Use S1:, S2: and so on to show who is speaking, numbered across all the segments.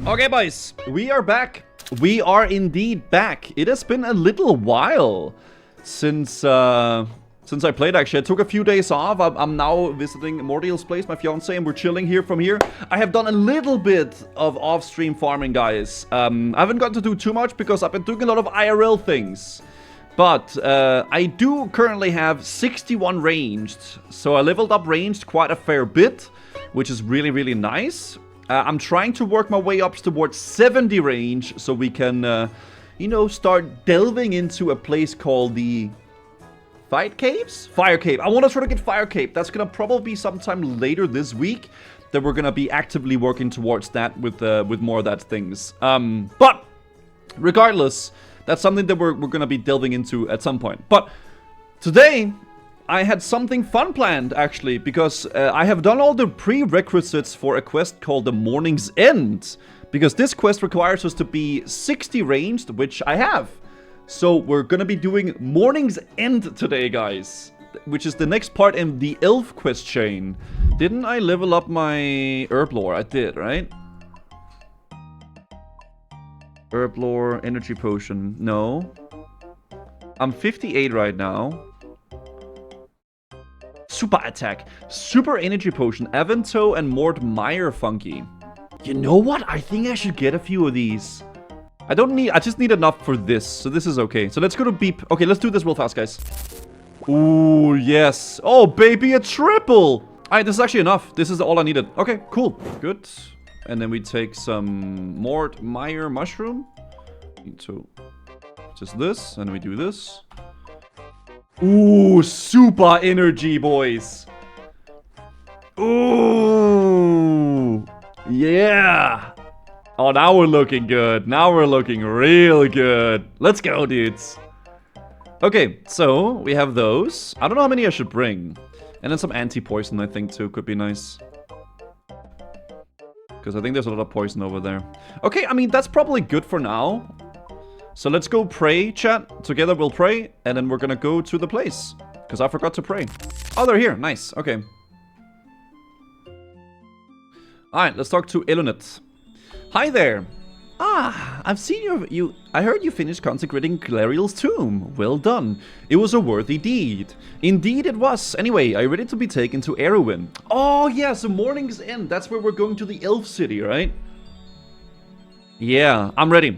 S1: Okay, boys, we are back. We are indeed back. It has been a little while since I played, actually. I took a few days off. I'm now visiting Mordial's place, my fiance, and we're chilling here from here. I have done a little bit of off-stream farming, guys. I haven't gotten to do too much because I've been doing a lot of IRL things. But I do currently have 61 ranged. So I leveled up ranged quite a fair bit, which is really, really nice. I'm trying to work my way up towards 70 range so we can, you know, start delving into a place called the Fight Caves? Fire Cave. I want to try to get Fire Cave. That's going to probably be sometime later this week that we're going to be actively working towards that with more of that things. But regardless, that's something that we're going to be delving into at some point. But today, I had something fun planned, actually, because I have done all the prerequisites for a quest called the Mournings End. Because this quest requires us to be 60 ranged, which I have. So we're gonna be doing Mournings End today, guys. Which is the next part in the elf quest chain. Didn't I level up my herb lore? I did, right? Herb lore, energy potion. No. I'm 58 right now. Super attack, super energy potion, Avento and Mort Meyer Funky. You know what? I think I should get a few of these. I just need enough for this, so this is okay. So let's go to Beep. Okay, let's do this real fast, guys. Ooh, yes. Oh, baby, a triple. Alright, this is actually enough. This is all I needed. Okay, cool. Good. And then we take some Mort Meyer Mushroom. So, just this, and we do this. Ooh, super energy, boys. Ooh, yeah. Oh, now we're looking good. Now we're looking real good. Let's go, dudes. Okay, so we have those. I don't know how many I should bring. And then some anti-poison, I think, too, could be nice. Because I think there's a lot of poison over there. Okay, I mean, that's probably good for now. So let's go pray, chat. Together we'll pray, and then we're gonna go to the place. Because I forgot to pray. Oh, they're here. Nice. Okay. Alright, let's talk to Elonet. Hi there. Ah, I've seen I heard you finished consecrating Glariel's tomb. Well done. It was a worthy deed. Indeed it was. Anyway, are you ready to be taken to Erwin? Oh, yeah, so Mournings End. That's where we're going to the Elf City, right? Yeah, I'm ready.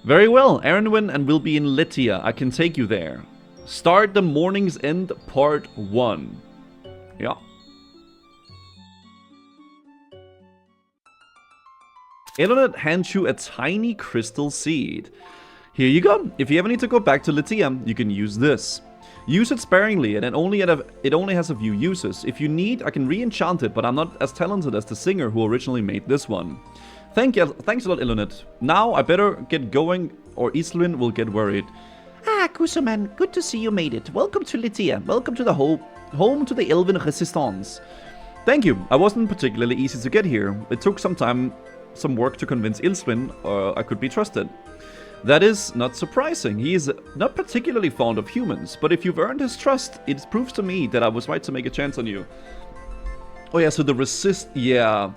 S1: Very well, Erwin, and we'll be in Letia. I can take you there. Start the Mournings End Part 1. Yeah. Elonet hands you a tiny crystal seed. Here you go. If you ever need to go back to Letia, you can use this. Use it sparingly, and it only has a few uses. If you need, I can re-enchant it, but I'm not as talented as the singer who originally made this one. Thanks a lot, Elonet. Now I better get going, or Islwyn will get worried. Ah, Kusuman, good to see you made it. Welcome to Letia. Welcome to the home to the Elven Resistance. Thank you. I wasn't particularly easy to get here. It took some work to convince Islwyn I could be trusted. That is not surprising. He is not particularly fond of humans, but if you've earned his trust, it proves to me that I was right to make a chance on you. Oh yeah, so the yeah.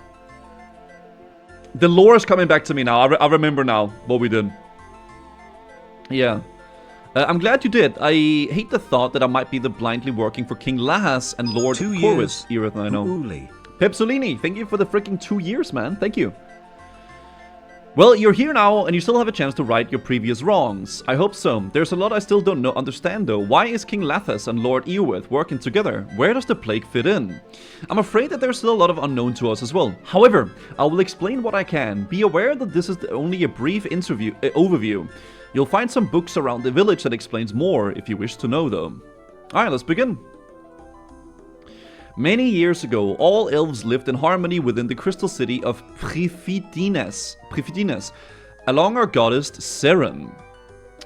S1: The lore is coming back to me now. I remember now what we did. Yeah. I'm glad you did. I hate the thought that I might be blindly working for King Lahas and Lord Corvus. Erith, I know. Pepsolini, thank you for the freaking 2 years, man. Thank you. Well, you're here now, and you still have a chance to right your previous wrongs. I hope so. There's a lot I still don't understand, though. Why is King Lathas and Lord Eowith working together? Where does the plague fit in? I'm afraid that there's still a lot of unknown to us as well. However, I will explain what I can. Be aware that this is only a brief overview. You'll find some books around the village that explains more, if you wish to know, though. Alright, let's begin. Many years ago, all elves lived in harmony within the crystal city of Prefidines, along our goddess Seren.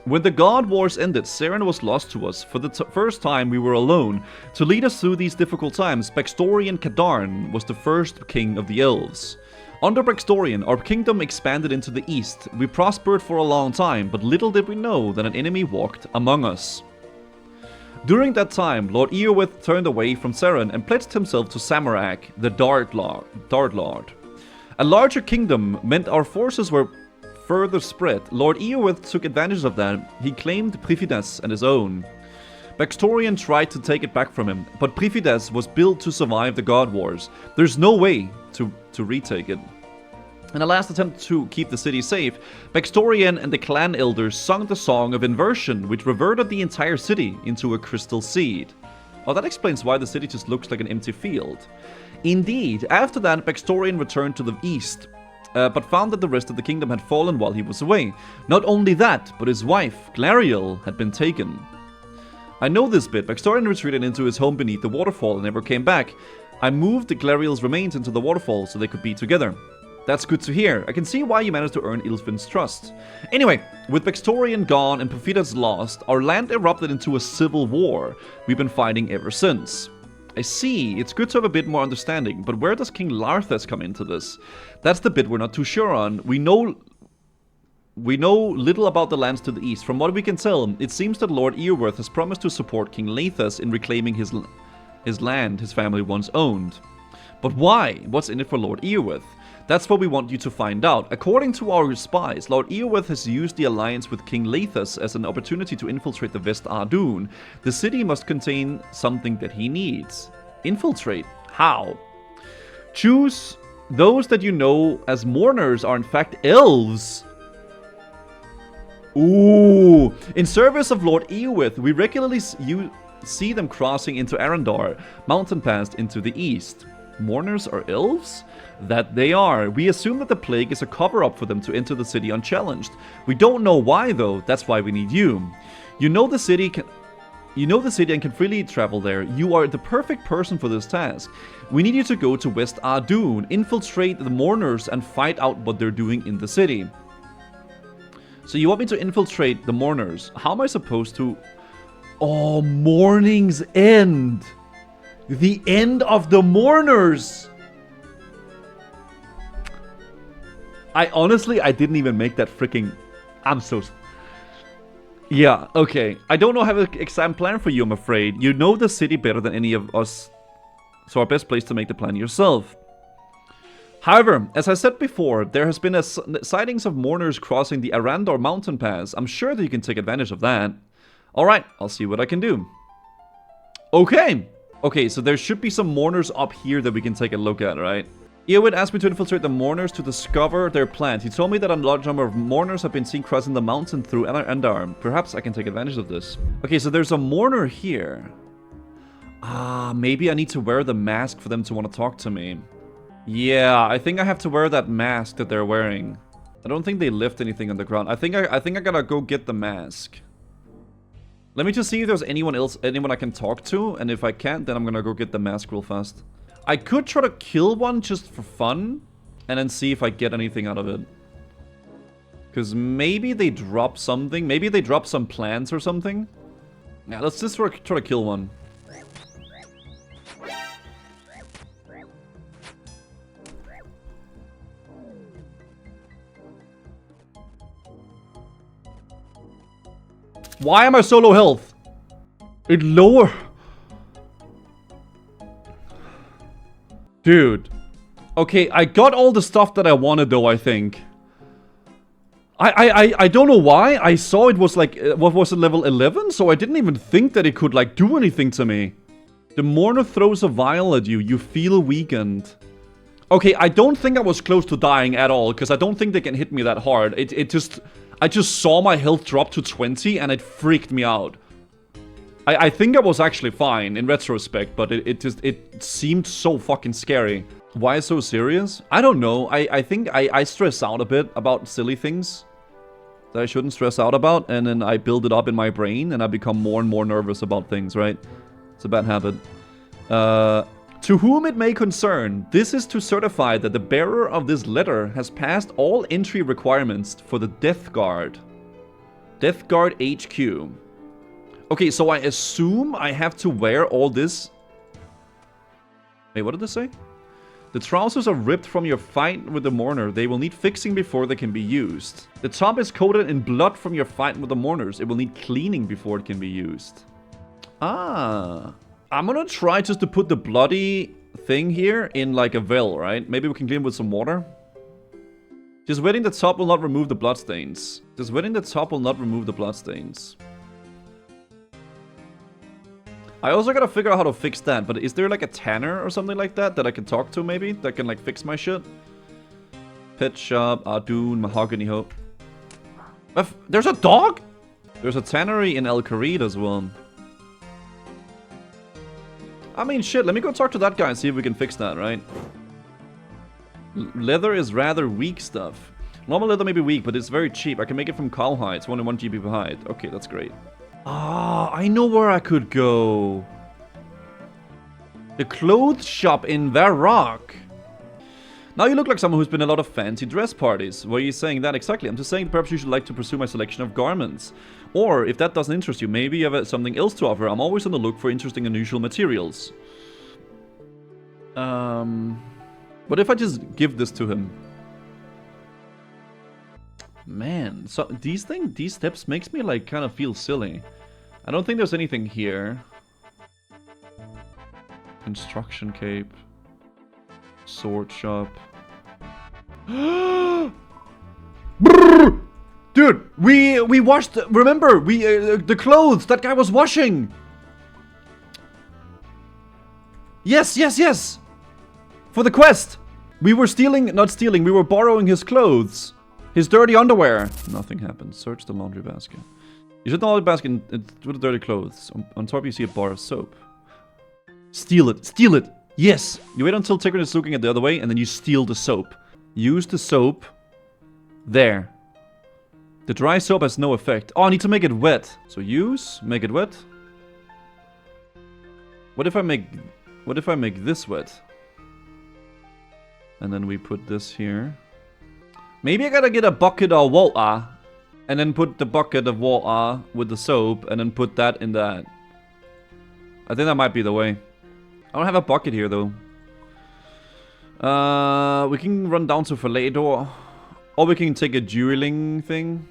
S1: When the god wars ended, Seren was lost to us. For the first time, we were alone. To lead us through these difficult times, Baxtorian Kadarn was the first king of the elves. Under Baxtorian, our kingdom expanded into the east. We prospered for a long time, but little did we know that an enemy walked among us. During that time, Lord Eowith turned away from Seren and pledged himself to Samarak, the Dart Lord. A larger kingdom meant our forces were further spread. Lord Eowyn took advantage of that. He claimed Prefidas and his own. Baxtorian tried to take it back from him, but Prefidas was built to survive the God Wars. There's no way to retake it. In a last attempt to keep the city safe, Baxtorian and the clan elders sung the Song of Inversion, which reverted the entire city into a crystal seed. Oh, that explains why the city just looks like an empty field. Indeed, after that, Baxtorian returned to the east, but found that the rest of the kingdom had fallen while he was away. Not only that, but his wife, Glariel, had been taken. I know this bit. Baxtorian retreated into his home beneath the waterfall and never came back. I moved the Glariel's remains into the waterfall so they could be together. That's good to hear. I can see why you managed to earn Ilfin's trust. Anyway, with Baxtorian gone and Perfidas lost, our land erupted into a civil war. We've been fighting ever since. I see. It's good to have a bit more understanding, but where does King Larthes come into this? That's the bit we're not too sure on. We know little about the lands to the east. From what we can tell, it seems that Lord Eowyn has promised to support King Lathas in reclaiming his land his family once owned. But why? What's in it for Lord Eowyn? That's what we want you to find out. According to our spies, Lord Eowyn has used the alliance with King Lathas as an opportunity to infiltrate the West Ardun. The city must contain something that he needs. Infiltrate? How? Choose those that you know as mourners are in fact elves. Ooh! In service of Lord Eowyn, we regularly see them crossing into Arendar, mountain pass into the east. Mourners are elves? That they are. We assume that the plague is a cover-up for them to enter the city unchallenged. We don't know why though, that's why we need you. You know the city and can freely travel there. You are the perfect person for this task. We need you to go to West Ardun, infiltrate the mourners and fight out what they're doing in the city. So you want me to infiltrate the mourners. How am I supposed to... Oh, Mournings End! The end of the mourners! I didn't even make that freaking... Yeah, okay. I don't know how to have an exam plan for you, I'm afraid. You know the city better than any of us. So our best place to make the plan yourself. However, as I said before, there has been sightings of mourners crossing the Arendar mountain pass. I'm sure that you can take advantage of that. Alright, I'll see what I can do. Okay! Okay, so there should be some mourners up here that we can take a look at, right? Eowyn asked me to infiltrate the mourners to discover their plans. He told me that a large number of mourners have been seen crossing the mountain through Arendar. Perhaps I can take advantage of this. Okay, so there's a mourner here. Maybe I need to wear the mask for them to want to talk to me. Yeah, I think I have to wear that mask that they're wearing. I don't think they lift anything on the ground. I think I gotta go get the mask. Let me just see if there's anyone I can talk to, and if I can't, then I'm gonna go get the mask real fast. I could try to kill one just for fun, and then see if I get anything out of it. Because maybe they drop something. Maybe they drop some plants or something. Yeah, let's just try to kill one. Why am I so low health? It lower. Dude. Okay, I got all the stuff that I wanted though, I think. I don't know why. I saw it was like, what was it, level 11? So I didn't even think that it could like do anything to me. The mourner throws a vial at you. You feel weakened. Okay, I don't think I was close to dying at all, because I don't think they can hit me that hard. I just saw my health drop to 20 and it freaked me out. I think I was actually fine in retrospect, but it seemed so fucking scary. Why so serious? I don't know. I think I stress out a bit about silly things that I shouldn't stress out about, and then I build it up in my brain and I become more and more nervous about things, right? It's a bad habit. To whom it may concern, this is to certify that the bearer of this letter has passed all entry requirements for the Death Guard. Death Guard HQ. Okay, so I assume I have to wear all this. Wait, what did this say? The trousers are ripped from your fight with the mourner. They will need fixing before they can be used. The top is coated in blood from your fight with the mourners. It will need cleaning before it can be used. Ah. I'm gonna try just to put the bloody thing here in like a veil, right? Maybe we can clean with some water. Just wetting the top will not remove the bloodstains. Just wetting the top will not remove the bloodstains. I also gotta figure out how to fix that, but is there like a tanner or something like that I can talk to maybe? That can like fix my shit? Pet shop, Ardoon, Mahogany Hope. There's a dog? There's a tannery in El Kharid as well. I mean, shit, let me go talk to that guy and see if we can fix that, right? Leather is rather weak stuff. Normal leather may be weak, but it's very cheap. I can make it from cowhide. It's 1 GB per hide. Okay, that's great. Ah, I know where I could go. The clothes shop in Varrock. Now you look like someone who's been in a lot of fancy dress parties. Why are you saying that exactly? I'm just saying perhaps you should like to pursue my selection of garments. Or, if that doesn't interest you, maybe you have something else to offer. I'm always on the look for interesting and unusual materials. What if I just give this to him? Man, so these steps makes me like kind of feel silly. I don't think there's anything here. Construction cape. Sword shop. Dude, we washed. Remember, the clothes that guy was washing. Yes. For the quest, we were not stealing. We were borrowing his clothes, his dirty underwear. Nothing happened. Search the laundry basket. You should the laundry basket with the dirty clothes. On top, you see a bar of soap. Steal it. Yes! You wait until Tigran is looking at the other way, and then you steal the soap. Use the soap. There. The dry soap has no effect. Oh, I need to make it wet. So make it wet. What if I make this wet? And then we put this here. Maybe I gotta get a bucket of water. And then put the bucket of water with the soap, and then put that in that. I think that might be the way. I don't have a bucket here, though. We can run down to Falador. Or we can take a dueling thing.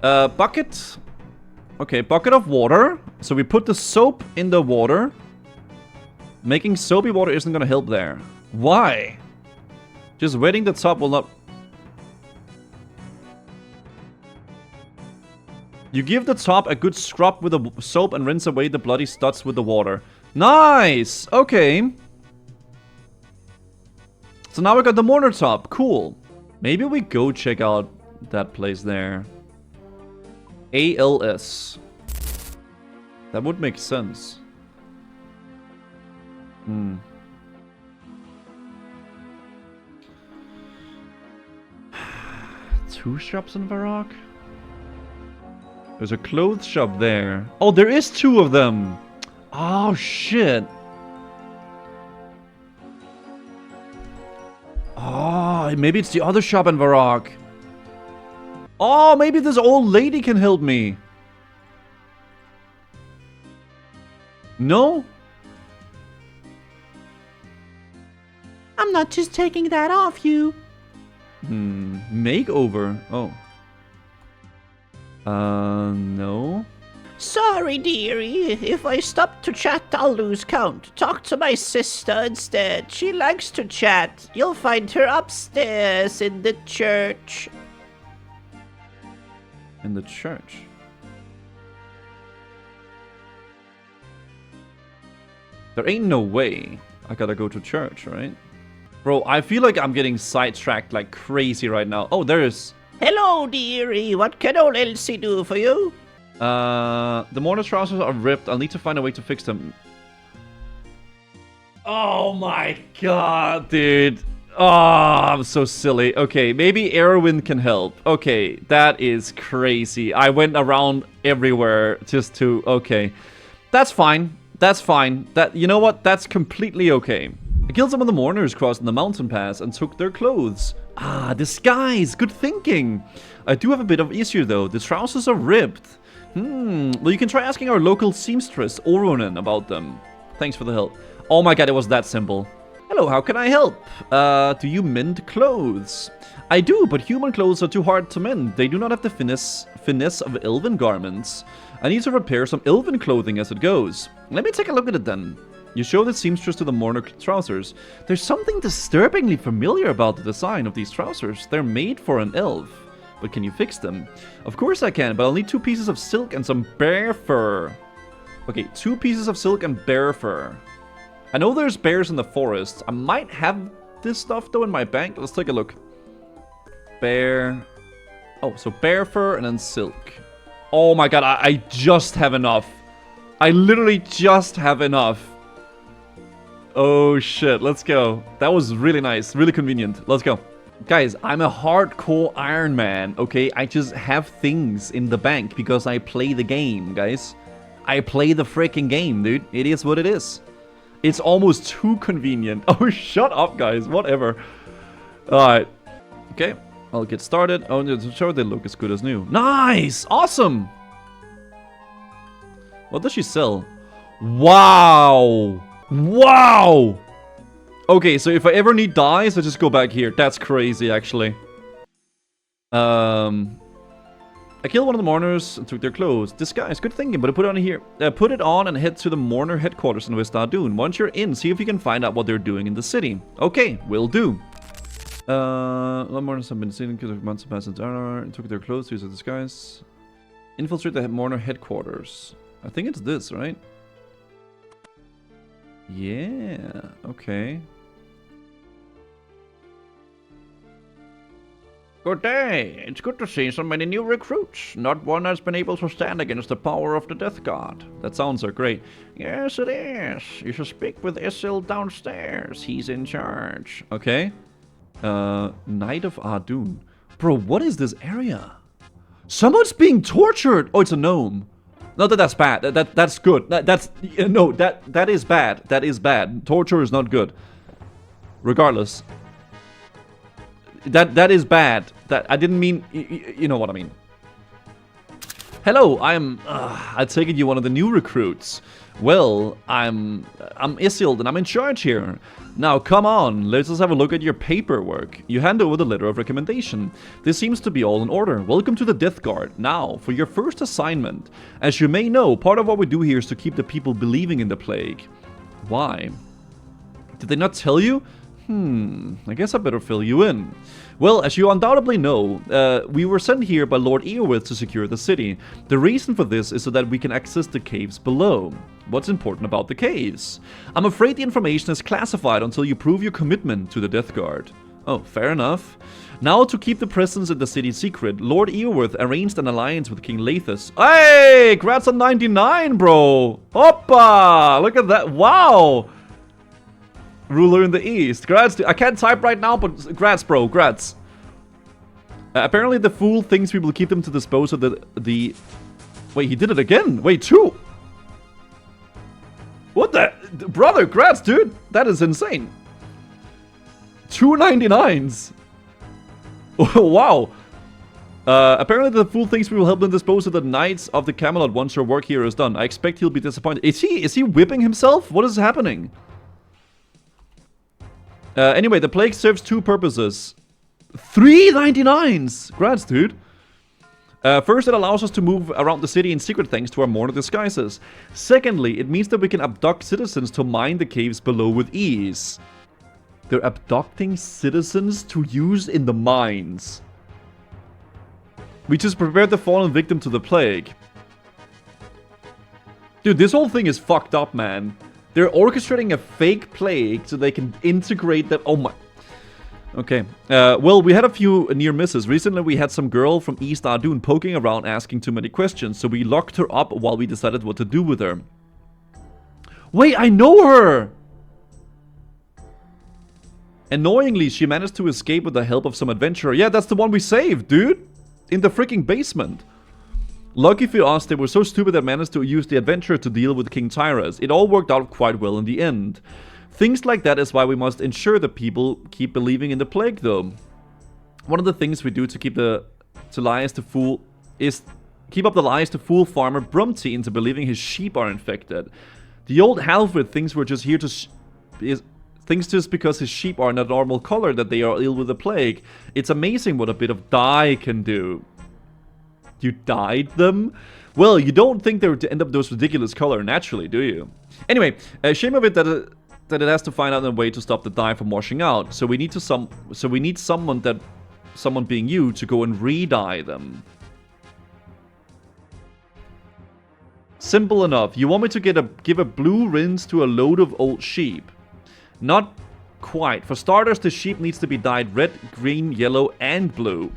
S1: Bucket. Okay, bucket of water. So we put the soap in the water. Making soapy water isn't gonna help there. Why? Just wetting the top will not... You give the top a good scrub with the soap and rinse away the bloody studs with the water. Nice! Okay. So now we got the mortar top. Cool. Maybe we go check out that place there. ALS. That would make sense. Hmm. Two shops in Varrock? There's a clothes shop there. Oh, there is two of them! Oh, shit. Oh, maybe it's the other shop in Varrock. Oh, maybe this old lady can help me. No?
S2: I'm not just taking that off you.
S1: Makeover. Oh. No.
S2: Sorry, dearie. If I stop to chat, I'll lose count. Talk to my sister instead. She likes to chat. You'll find her upstairs in the church.
S1: In the church? There ain't no way I gotta go to church, right? Bro, I feel like I'm getting sidetracked like crazy right now. Oh, there is...
S2: Hello, dearie. What can old Elsie do for you?
S1: The mortar trousers are ripped. I'll need to find a way to fix them. Oh my god, dude. Oh, I'm so silly. Okay, maybe Erwin can help. Okay, that is crazy. I went around everywhere just to... Okay. That's fine. That's fine. You know what? That's completely okay. I killed some of the mourners crossing the mountain pass and took their clothes. Ah, disguise. Good thinking. I do have a bit of issue though. The trousers are ripped. Well, you can try asking our local seamstress, Oronen, about them. Thanks for the help. Oh my god, it was that simple. Hello, how can I help? Do you mend clothes? I do, but human clothes are too hard to mend. They do not have the finesse of elven garments. I need to repair some elven clothing as it goes. Let me take a look at it then. You show the seamstress to the mourner trousers. There's something disturbingly familiar about the design of these trousers. They're made for an elf. But can you fix them? Of course I can, but I'll need 2 pieces of silk and some bear fur. Okay, 2 pieces of silk and bear fur. I know there's bears in the forest. I might have this stuff though in my bank. Let's take a look. Bear. Oh, so bear fur and then silk. Oh my god, I just have enough. I literally just have enough. Oh shit, let's go. That was really nice, really convenient. Let's go. Guys, I'm a hardcore Iron Man, okay? I just have things in the bank because I play the game, guys. I play the freaking game, dude. It is what it is. It's almost too convenient. Oh, shut up, guys. Whatever. Alright. Okay, I'll get started. Oh, to show they look as good as new. Nice! Awesome! What does she sell? Wow! Wow! Okay, so if I ever need dyes, I just go back here. That's crazy, actually. I killed one of the mourners and took their clothes. Disguise, good thinking, but I put it on here. Put it on and head to the mourner headquarters in West Ardoon. Once you're in, see if you can find out what they're doing in the city. Okay, will do. The mourners have been seen because of months past and took their clothes to use a disguise. Infiltrate the mourner headquarters. I think it's this, right? Yeah, okay.
S2: Good day. It's good to see so many new recruits. Not one has been able to stand against the power of the Death Guard.
S1: That sounds so great.
S2: Yes, it is. You should speak with Isil downstairs. He's in charge.
S1: Okay. Knight of Ardoon. Bro, what is this area? Someone's being tortured! Oh, it's a gnome. No, that's bad. That's good. No, that is bad. That is bad. Torture is not good. Regardless. That is bad. That I didn't mean. You know what I mean. Hello, I take it you're one of the new recruits. Well, I'm Isilde and I'm in charge here. Now, come on, let's just have a look at your paperwork. You hand over the letter of recommendation. This seems to be all in order. Welcome to the Death Guard. Now, for your first assignment. As you may know, part of what we do here is to keep the people believing in the plague. Why? Did they not tell you? I guess I better fill you in. Well, as you undoubtedly know, we were sent here by Lord Eowith to secure the city. The reason for this is so that we can access the caves below. What's important about the caves? I'm afraid the information is classified until you prove your commitment to the Death Guard. Oh, fair enough. Now, to keep the presence in the city secret, Lord Eowith arranged an alliance with King Lathus. Hey, congrats on 99, bro! Hoppa! Look at that, wow! Ruler in the East. Grats. I can't type right now, but grats, bro. Grats. Apparently the fool thinks we will keep them to dispose of the... Wait, he did it again. Wait, 2. What the... Brother, grats, dude. That is insane. 2 99s. Wow. Apparently the fool thinks we will help them dispose of the Knights of the Camelot once your work here is done. I expect he'll be disappointed. Is he whipping himself? What is happening? Anyway, the plague serves 2 purposes. 3 99s! Grats, dude. First, it allows us to move around the city in secret thanks to our mourner disguises. Secondly, it means that we can abduct citizens to mine the caves below with ease. They're abducting citizens to use in the mines. We just prepared the fallen victim to the plague. Dude, this whole thing is fucked up, man. They're orchestrating a fake plague so they can integrate that. Oh my. Okay. Well, we had a few near misses. Recently, we had some girl from East Ardoon poking around asking too many questions, so we locked her up while we decided what to do with her. Wait, I know her! Annoyingly, she managed to escape with the help of some adventurer. Yeah, that's the one we saved, dude! In the freaking basement. Lucky for us, they were so stupid that managed to use the adventurer to deal with King Tyrus. It all worked out quite well in the end. Things like that is why we must ensure that people keep believing in the plague, though. One of the things we do to keep up the lies to fool farmer Brumty into believing his sheep are infected. The old halfwit thinks we're just here to thinks just because his sheep are in a normal color that they are ill with the plague. It's amazing what a bit of dye can do. You dyed them? Well, you don't think they would end up those ridiculous color naturally, do you? Anyway, shame of it that it has to find out a way to stop the dye from washing out. So we need someone being you to go and re-dye them. Simple enough. You want me to give a blue rinse to a load of old sheep? Not quite. For starters, the sheep needs to be dyed red, green, yellow, and blue.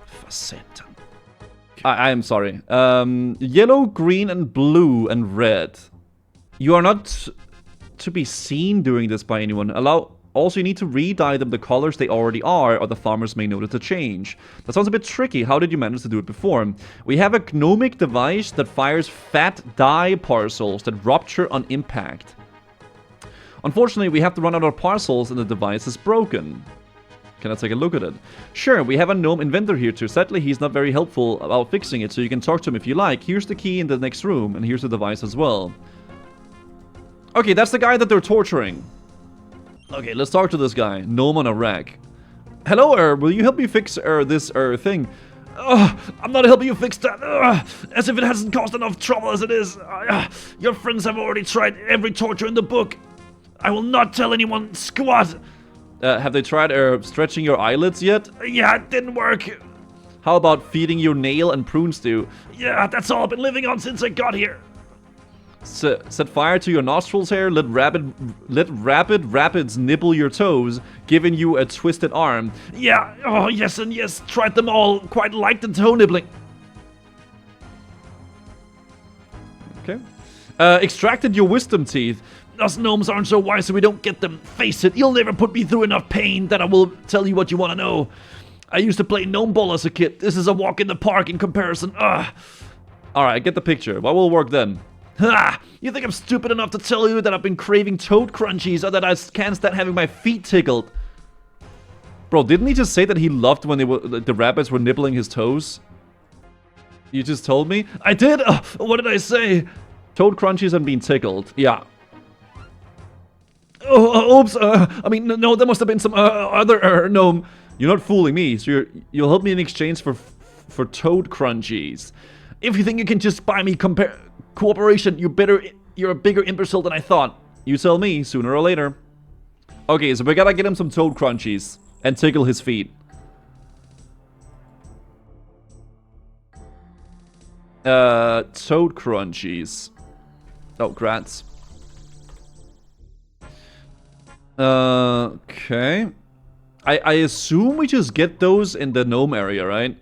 S1: For Satan. I am sorry. Yellow, green, and blue, and red. You are not to be seen doing this by anyone. Also, you need to re-dye them the colors they already are, or the farmers may notice a change. That sounds a bit tricky. How did you manage to do it before? We have a gnomic device that fires fat dye parcels that rupture on impact. Unfortunately, we have to run out of parcels and the device is broken. Can I take a look at it? Sure, we have a gnome inventor here too. Sadly, he's not very helpful about fixing it, so you can talk to him if you like. Here's the key in the next room, and here's the device as well. Okay, that's the guy that they're torturing. Okay, let's talk to this guy. Gnome on a rack. Hello, will you help me fix this thing? I'm not helping you fix that. As if it hasn't caused enough trouble as it is. Your friends have already tried every torture in the book. I will not tell anyone squat. Have they tried stretching your eyelids yet? Yeah, it didn't work. How about feeding you nail and prune stew? Yeah, that's all I've been living on since I got here. Set fire to your nostrils hair, let rapid rapids nibble your toes, giving you a twisted arm. Yeah, oh yes and yes, tried them all, quite liked the toe nibbling. Okay. Extracted your wisdom teeth. Us gnomes aren't so wise so we don't get them. Face it, you'll never put me through enough pain that I will tell you what you want to know. I used to play gnome ball as a kid. This is a walk in the park in comparison. Alright, I get the picture. What will work then? Ha! You think I'm stupid enough to tell you that I've been craving toad crunchies or that I can't stand having my feet tickled? Bro, didn't he just say that he loved when the rabbits were nibbling his toes? You just told me? I did? What did I say? Toad crunchies and being tickled. Yeah. Oops. I mean, no, there must have been some other gnome. You're not fooling me, so you'll help me in exchange for toad crunchies. If you think you can just buy me cooperation, you're a bigger imbecile than I thought. You tell me, sooner or later. Okay, so we gotta get him some toad crunchies and tickle his feet. Toad crunchies. Oh, grats. Okay. I assume we just get those in the gnome area, right?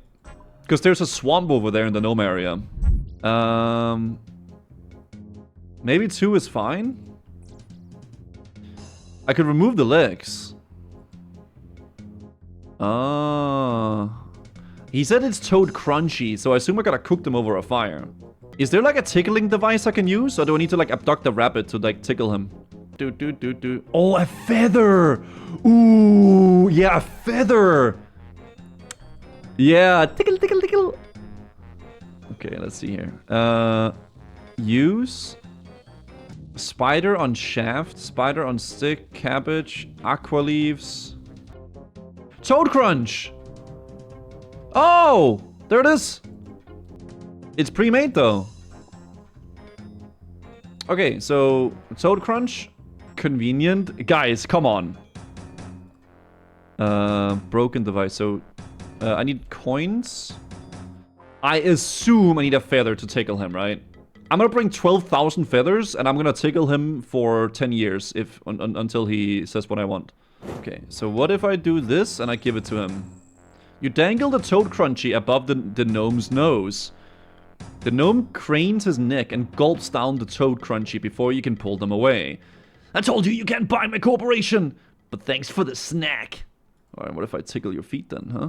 S1: Because there's a swamp over there in the gnome area. Maybe 2 is fine? I could remove the legs. He said it's toad crunchy, so I assume I gotta cook them over a fire. Is there like a tickling device I can use? Or do I need to like abduct the rabbit to like tickle him? Oh, a feather! Ooh, yeah, a feather! Yeah, tickle, tickle, tickle. Okay, let's see here. Use spider on shaft, spider on stick, cabbage, aqua leaves, toad crunch. Oh, there it is. It's pre-made though. Okay, so toad crunch, convenient. Guys, come on. Broken device. So I need coins. I assume I need a feather to tickle him, right? I'm gonna bring 12,000 feathers, and I'm gonna tickle him for 10 years until he says what I want. Okay, so what if I do this and I give it to him? You dangle the toad crunchy above the gnome's nose. The gnome cranes his neck and gulps down the toad crunchy before you can pull them away. I told you can't buy my cooperation, but thanks for the snack. Alright, what if I tickle your feet then, huh?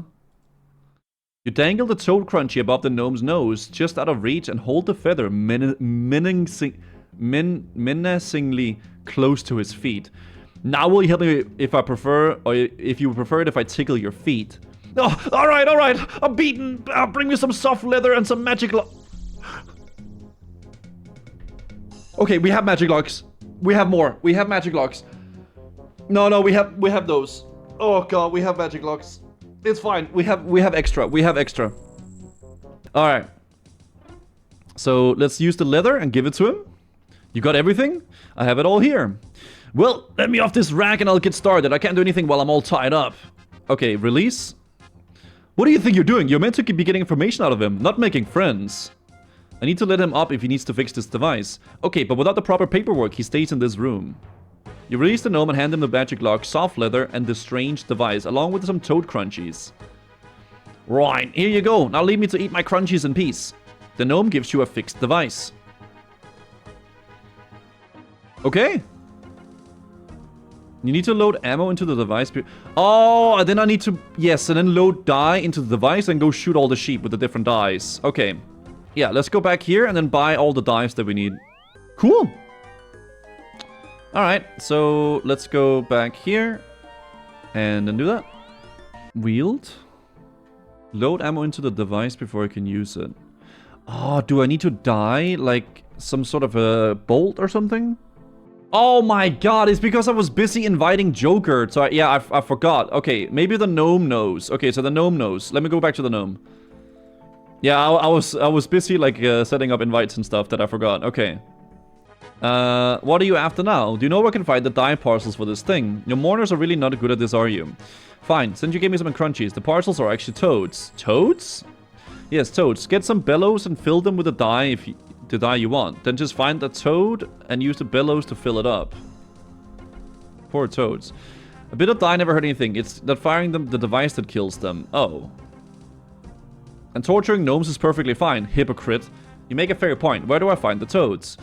S1: You dangle the toad crunchy above the gnome's nose, just out of reach, and hold the feather menacingly close to his feet. Now will you help me if I prefer, or if you prefer it if I tickle your feet? Oh, alright, I'm beaten. Bring me some soft leather and some magic Okay, we have magic locks. We have more. We have magic locks. No, we have those. Oh god, we have magic locks. It's fine. We have extra. We have extra. Alright. So let's use the leather and give it to him. You got everything? I have it all here. Well, let me off this rack and I'll get started. I can't do anything while I'm all tied up. Okay, release. What do you think you're doing? You're meant to be getting information out of him, not making friends. I need to let him up if he needs to fix this device. Okay, but without the proper paperwork, he stays in this room. You release the gnome and hand him the magic lock, soft leather, and the strange device, along with some toad crunchies. Right, here you go. Now leave me to eat my crunchies in peace. The gnome gives you a fixed device. Okay. You need to load ammo into the device. Oh, and then I need to... Yes, and then load dye into the device and go shoot all the sheep with the different dyes. Okay. Yeah, let's go back here and then buy all the dyes that we need. Cool. Alright, so let's go back here. And then do that. Wield. Load ammo into the device before I can use it. Oh, do I need to dye like some sort of a bolt or something? Oh my god, it's because I was busy inviting Joker. So I forgot. Okay, maybe the gnome knows. Okay, so the gnome knows. Let me go back to the gnome. Yeah, I was busy like setting up invites and stuff that I forgot. Okay. What are you after now? Do you know where I can find the dye parcels for this thing? Your mourners are really not good at this, are you? Fine, since you gave me some crunchies, the parcels are actually toads. Toads? Yes, toads. Get some bellows and fill them with the dye you want. Then just find a toad and use the bellows to fill it up. Poor toads. A bit of dye never hurt anything. It's not firing them the device that kills them. Oh. And torturing gnomes is perfectly fine. Hypocrite. You make a fair point. Where do I find the toads?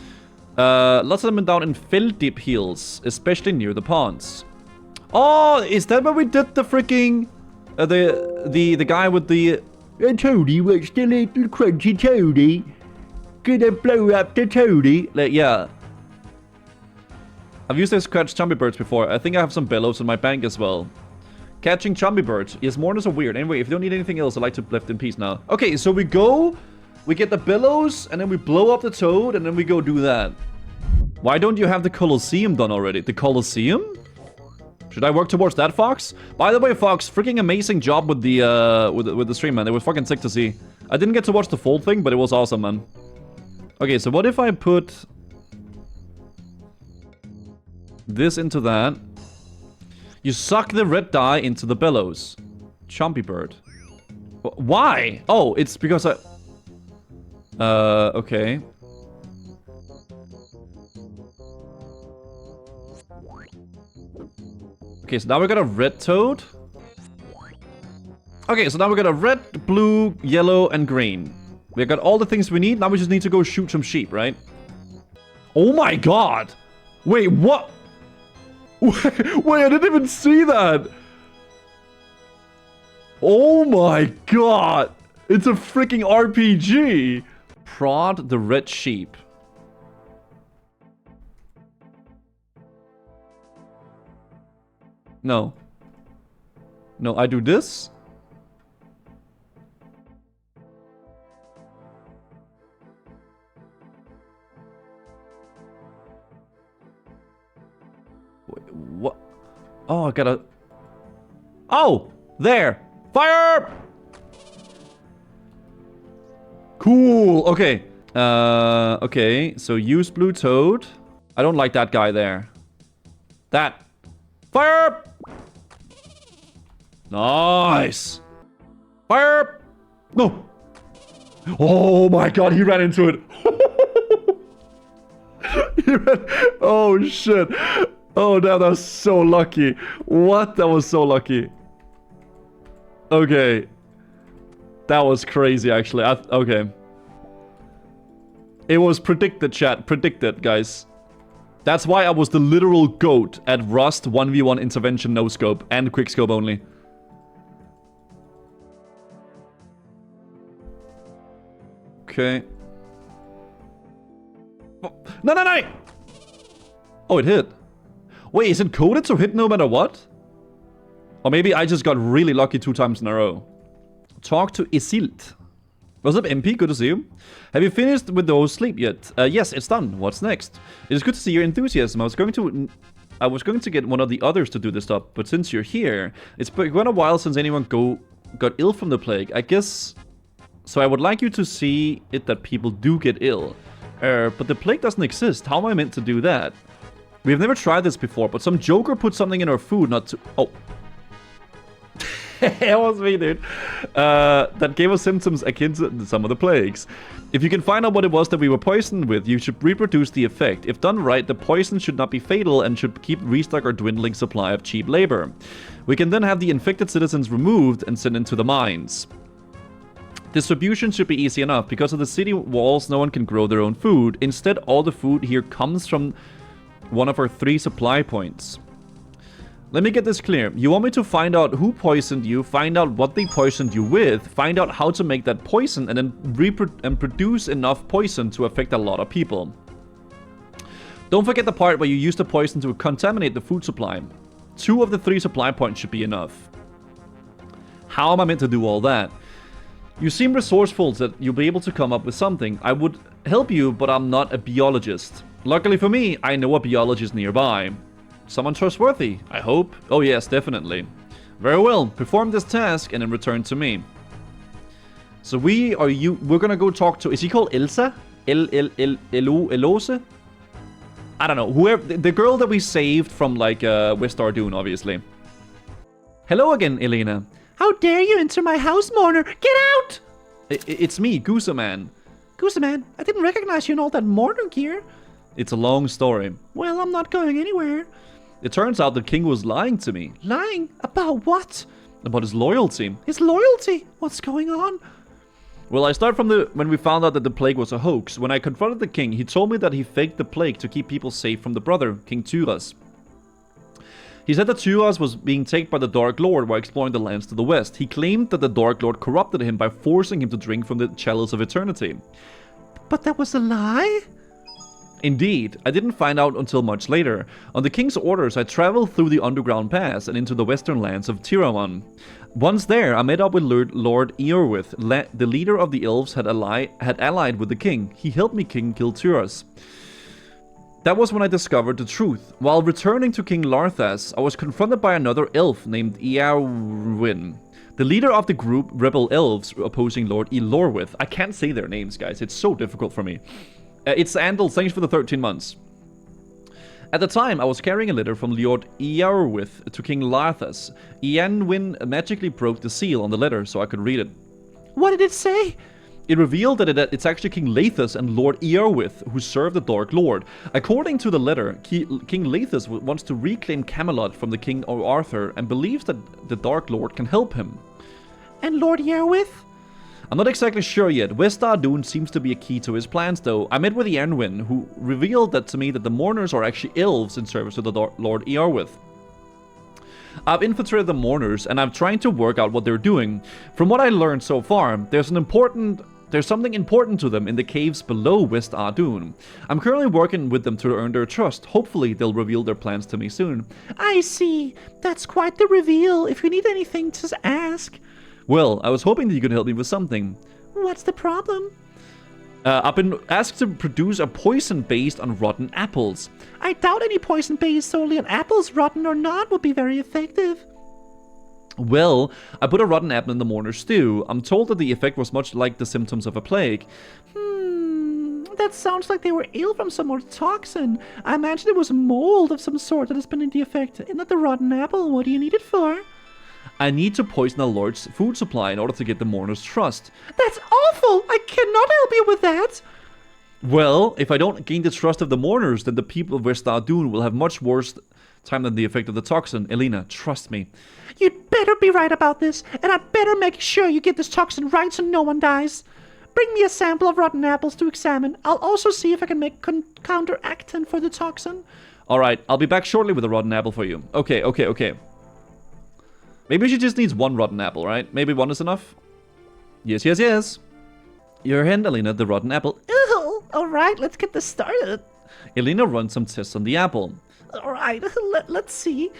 S1: Lots of them down in Feldip Hills, especially near the ponds. Oh, is that where we did the freaking... the guy with the... Toady, what's the little crunchy toady? Gonna blow up the toady? Like, yeah. I've used those catch zombie birds before. I think I have some bellows in my bank as well. Catching zombie birds. Yes, mourners are weird. Anyway, if you don't need anything else, I'd like to be left in peace now. Okay, so we go... We get the bellows, and then we blow up the toad, and then we go do that. Why don't you have the Colosseum done already? The Colosseum? Should I work towards that, Fox? By the way, Fox, freaking amazing job with the stream, man. It was fucking sick to see. I didn't get to watch the full thing, but it was awesome, man. Okay, so what if I put this into that? You suck the red dye into the bellows. Chompy bird. Why? Oh, it's because I... okay. Okay, so now we got a red toad. Okay, so now we got a red, blue, yellow, and green. We got all the things we need. Now we just need to go shoot some sheep, right? Oh my god! Wait, what? Wait, I didn't even see that! Oh my god! It's a freaking RPG! Prod the red sheep. No. No, I do this. Wait, what? Oh, I gotta... Oh! There! Fire! Cool! Okay. Okay. So use blue toad. I don't like that guy there. That. Fire! Nice! Fire! No! Oh my god, he ran into it! He ran... Oh shit! Oh, that was so lucky. What? That was so lucky. Okay. That was crazy, actually. Okay. It was predicted, chat. Predicted, guys. That's why I was the literal GOAT at Rust 1v1 intervention no scope and quick scope only. Okay. Oh, no, no, no! Oh, it hit. Wait, is it coded to hit no matter what? Or maybe I just got really lucky 2 times in a row. Talk to Isilt. What's up, MP? Good to see you. Have you finished with those sleep yet? Yes, it's done. What's next? It is good to see your enthusiasm. I was going to get one of the others to do this stuff, but since you're here, it's been a while since anyone got ill from the plague. I guess... So I would like you to see it that people do get ill. But the plague doesn't exist. How am I meant to do that? We've never tried this before, but some joker put something in our food not to... Oh. It was me, dude. That gave us symptoms akin to some of the plagues. If you can find out what it was that we were poisoned with, you should reproduce the effect. If done right, the poison should not be fatal and should keep restock our dwindling supply of cheap labor. We can then have the infected citizens removed and sent into the mines. Distribution should be easy enough. Because of the city walls, no one can grow their own food. Instead, all the food here comes from one of our 3 supply points. Let me get this clear. You want me to find out who poisoned you, find out what they poisoned you with, find out how to make that poison, and then produce enough poison to affect a lot of people. Don't forget the part where you use the poison to contaminate the food supply. 2 of the 3 supply points should be enough. How am I meant to do all that? You seem resourceful that you'll be able to come up with something. I would help you, but I'm not a biologist. Luckily for me, I know a biologist nearby. Someone trustworthy, I hope. Oh yes, definitely. Very well, perform this task and then return to me. So we're gonna go talk to, is he called Elsa? Elose? I don't know, whoever, the girl that we saved from like West Ardoon, obviously. Hello again, Elena.
S2: How dare you enter my house, mourner? Get out!
S1: It's me, Gooseman.
S2: Gooseman, I didn't recognize you in all that mourner gear.
S1: It's a long story.
S2: Well, I'm not going anywhere.
S1: It turns out the king was lying to me.
S2: Lying? About what?
S1: About his loyalty.
S2: His loyalty? What's going on?
S1: Well, I start from when we found out that the plague was a hoax. When I confronted the king, he told me that he faked the plague to keep people safe from the brother, King Turas. He said that Turas was being taken by the Dark Lord while exploring the lands to the west. He claimed that the Dark Lord corrupted him by forcing him to drink from the chalice of eternity.
S2: But that was a lie?
S1: Indeed, I didn't find out until much later. On the king's orders, I traveled through the underground pass and into the western lands of Tiraman. Once there, I met up with Lord Eorwith. The leader of the elves had allied with the king. He helped me kill Turas. That was when I discovered the truth. While returning to King Larthas, I was confronted by another elf named Eowyn, the leader of the group rebel elves opposing Lord Elorwith. I can't say their names, guys. It's so difficult for me. It's Andal, thanks for the 13 months. At the time, I was carrying a letter from Lord Eorwith to King Larthas. Eowyn magically broke the seal on the letter so I could read it.
S2: What did it say?
S1: It revealed that it's actually King Lathas and Lord Eorwith who serve the Dark Lord. According to the letter, King Lathas wants to reclaim Camelot from the King Arthur and believes that the Dark Lord can help him.
S2: And Lord Eorwith?
S1: I'm not exactly sure yet. West Ardoon seems to be a key to his plans, though. I met with Eowyn, who revealed that to me that the Mourners are actually elves in service to the Lord Eorwith. I've infiltrated the Mourners, and I'm trying to work out what they're doing. From what I learned so far, there's something important to them in the caves below West Ardoon. I'm currently working with them to earn their trust. Hopefully, they'll reveal their plans to me soon.
S2: I see. That's quite the reveal. If you need anything, just ask.
S1: Well, I was hoping that you could help me with something.
S2: What's the problem?
S1: I've been asked to produce a poison based on rotten apples.
S2: I doubt any poison based solely on apples, rotten or not, would be very effective.
S1: Well, I put a rotten apple in the mourner's stew. I'm told that the effect was much like the symptoms of a plague.
S2: That sounds like they were ill from some more toxin. I imagine it was mold of some sort that has been in the effect. And not the rotten apple. What do you need it for?
S1: I need to poison a lord's food supply in order to get the mourner's trust.
S2: That's awful! I cannot help you with that!
S1: Well, if I don't gain the trust of the mourners, then the people of West Ardoon will have much worse time than the effect of the toxin. Elena, trust me.
S2: You'd better be right about this, and I'd better make sure you get this toxin right so no one dies. Bring me a sample of rotten apples to examine. I'll also see if I can make counteractant for the toxin.
S1: Alright, I'll be back shortly with a rotten apple for you. Okay. Maybe she just needs one rotten apple, right? Maybe one is enough? Yes. Your hand, Elena, the rotten apple.
S2: Ew, alright, let's get this started.
S1: Elena runs some tests on the apple.
S2: Alright, let's see.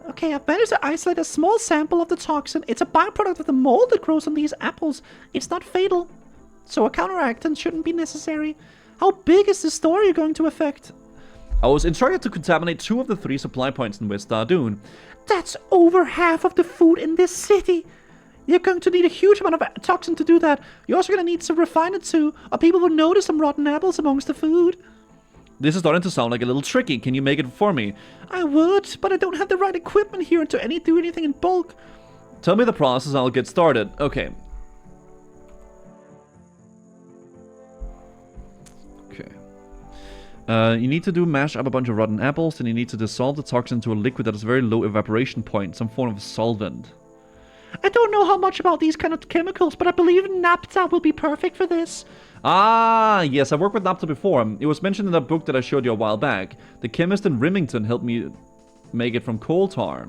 S2: Okay, I've managed to isolate a small sample of the toxin. It's a byproduct of the mold that grows on these apples. It's not fatal, so a counteractant shouldn't be necessary. How big is the store you're going to affect?
S1: I was instructed to contaminate 2 of the 3 supply points in West Ardoon.
S2: That's over half of the food in this city. You're going to need a huge amount of toxin to do that. You're also going to need to refine it too, or people will notice some rotten apples amongst the food.
S1: This is starting to sound like a little tricky. Can you make it for me?
S2: I would, but I don't have the right equipment here to do anything in bulk.
S1: Tell me the process and I'll get started. Okay. You need to mash up a bunch of rotten apples, and you need to dissolve the toxin to a liquid that has a very low evaporation point, some form of solvent.
S2: I don't know how much about these kind of chemicals, but I believe naphtha will be perfect for this.
S1: Ah, yes, I've worked with naphtha before. It was mentioned in that book that I showed you a while back. The chemist in Remington helped me make it from coal tar.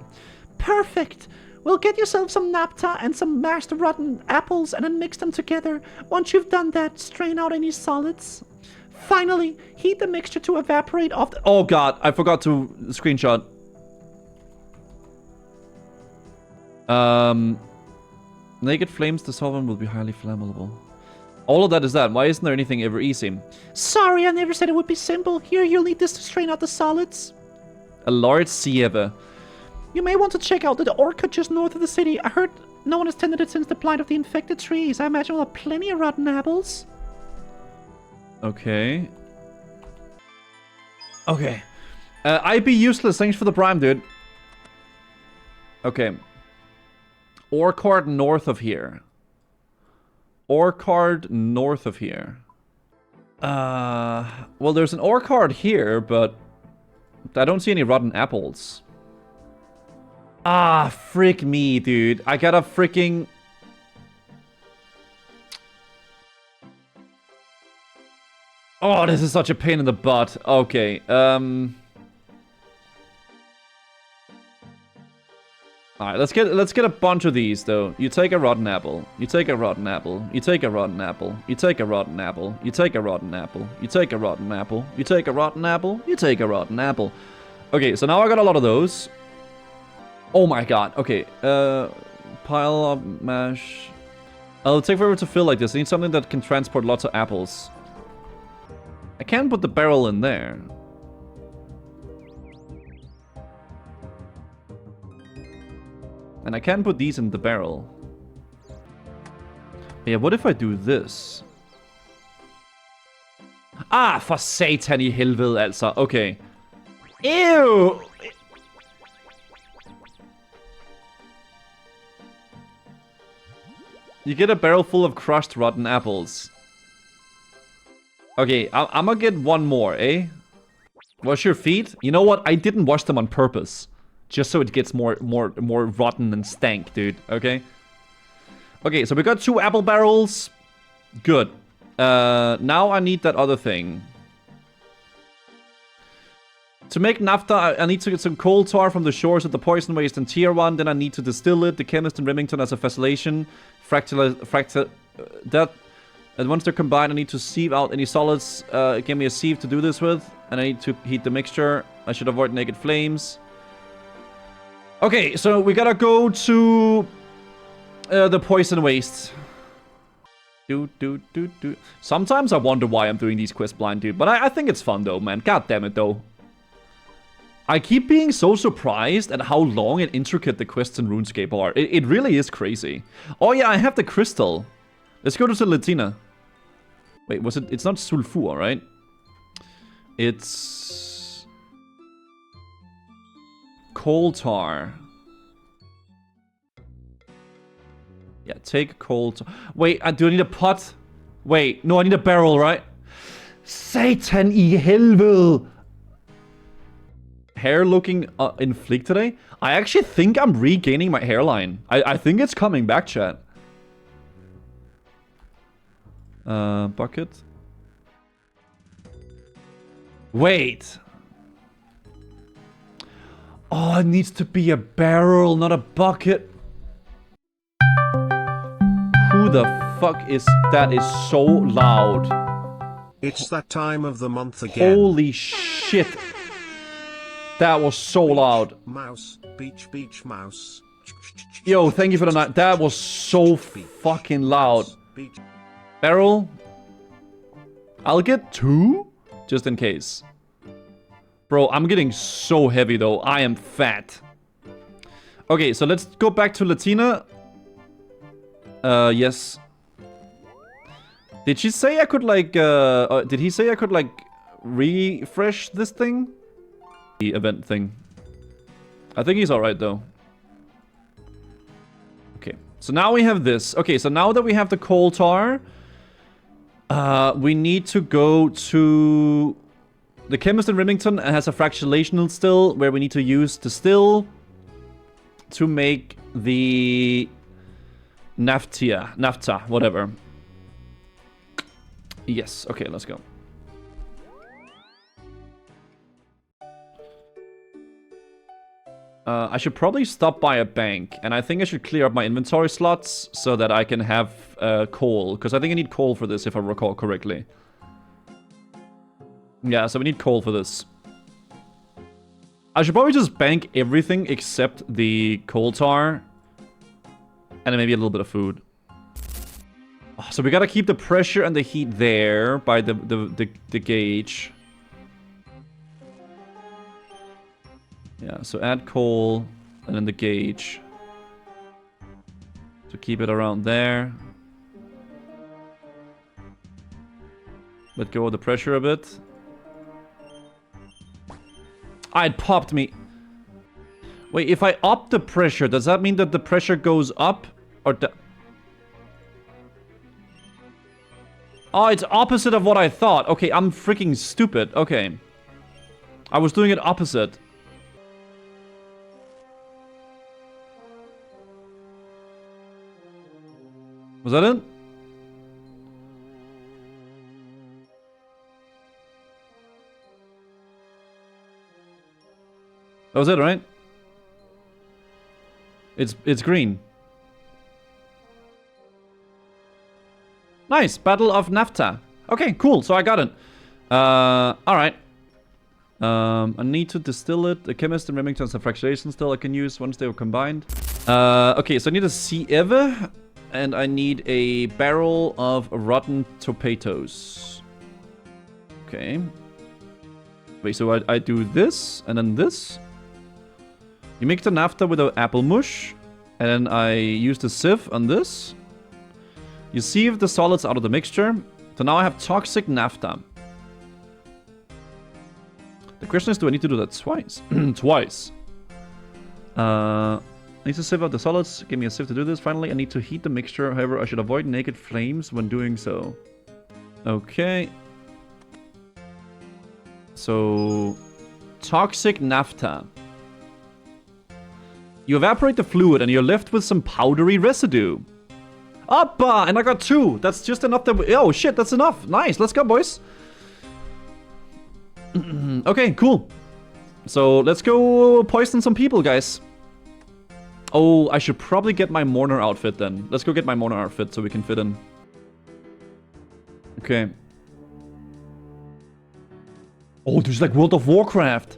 S2: Perfect. Well, get yourself some naphtha and some mashed rotten apples and then mix them together. Once you've done that, strain out any solids. Finally, heat the mixture to evaporate off the...
S1: Oh god, I forgot to screenshot. Naked flames, the solvent will be highly flammable. All of that is that. Why isn't there anything ever easy?
S2: Sorry, I never said it would be simple. Here, you'll need this to strain out the solids.
S1: A large sieve.
S2: You may want to check out the orchard just north of the city. I heard no one has tended it since the blight of the infected trees. I imagine we'll have plenty of rotten apples.
S1: Okay. Okay. IB useless. Thanks for the prime, dude. Okay. Orchard north of here. Orchard north of here. Well, there's an orchard here, but I don't see any rotten apples. Ah, frick me, dude. I gotta freaking... Oh, this is such a pain in the butt. Okay, alright, let's get a bunch of these though. You take a rotten apple. You take a rotten apple. You take a rotten apple. You take a rotten apple. You take a rotten apple. You take a rotten apple. You take a rotten apple. You take a rotten apple. Okay, so now I got a lot of those. Oh my god. Okay, pile up mash. It'll take forever to fill like this. I need something that can transport lots of apples. I can put the barrel in there. And I can put these in the barrel. Yeah, what if I do this? Ah, for satan I helvede, altså. Okay. Ew! You get a barrel full of crushed rotten apples. Okay, I'm gonna get one more, eh? Wash your feet? You know what? I didn't wash them on purpose. Just so it gets more rotten and stank, dude. Okay? Okay, so we got 2 apple barrels. Good. Now I need that other thing. To make naphtha, I need to get some coal tar from the shores of the poison waste in Tier 1. Then I need to distill it. The chemist in Remington has a facilation. And once they're combined, I need to sieve out any solids. Give me a sieve to do this with. And I need to heat the mixture. I should avoid naked flames. Okay, so we gotta go to the poison waste. Sometimes I wonder why I'm doing these quests blind, dude. But I think it's fun, though, man. God damn it, though. I keep being so surprised at how long and intricate the quests in RuneScape are. It really is crazy. Oh, yeah, I have the crystal. Let's go to Latina. Wait, was it? It's not sulfur, right? It's... coal tar. Yeah, take coal tar. Wait, do I need a pot? Wait, no, I need a barrel, right? Satan I helvede! Hair looking inflict today? I actually think I'm regaining my hairline. I think it's coming back, chat. Bucket. Wait. Oh, it needs to be a barrel, not a bucket. Who the fuck is... That is so loud.
S3: It's that time of the month again.
S1: Holy shit. That was so loud.
S3: Mouse, beach, beach, mouse.
S1: Yo, thank you for the night. That was so fucking loud. Barrel. I'll get 2, just in case. Bro, I'm getting so heavy though. I am fat. Okay, so let's go back to Latina. Yes. Did she say I could, like, did he say I could, like, refresh this thing? The event thing. I think he's alright, though. Okay, so now we have this. Okay, so now that we have the coal tar, we need to go to... The chemist in Remington has a fractionational still, where we need to use the still to make the naphtha, whatever. Yes, okay, let's go. I should probably stop by a bank, and I think I should clear up my inventory slots so that I can have coal, because I think I need coal for this, if I recall correctly. Yeah, so we need coal for this. I should probably just bank everything except the coal tar, and then maybe a little bit of food. So we gotta keep the pressure and the heat there by the gauge. Yeah, so add coal and then the gauge. So keep it around there. Let go of the pressure a bit. Ah, it popped me. Wait, if I up the pressure, does that mean that the pressure goes up? Or oh, it's opposite of what I thought. Okay, I'm freaking stupid. Okay. I was doing it opposite. Was that it? That was it, right? It's green. Nice, Battle of Naphtha. Okay, cool. So I got it. All right. I need to distill it. The chemist in Remington has a fractionation still I can use once they were combined. Okay, so I need a sieve, and I need a barrel of rotten tomatoes. Okay. Wait, so I do this and then this. You mix the naphtha with the apple mush, and then I use the sieve on this. You sieve the solids out of the mixture. So now I have toxic naphtha. The question is, do I need to do that twice? Twice. I need to sieve out the solids. Give me a sieve to do this. Finally, I need to heat the mixture. However, I should avoid naked flames when doing so. Okay. So, toxic naphtha. You evaporate the fluid and you're left with some powdery residue. Uppa! And I got 2. That's just enough that we... Oh, shit, that's enough. Nice, let's go, boys. Okay, cool. So, let's go poison some people, guys. Oh, I should probably get my mourner outfit then. Let's go get my mourner outfit so we can fit in. Okay. Oh, there's like World of Warcraft.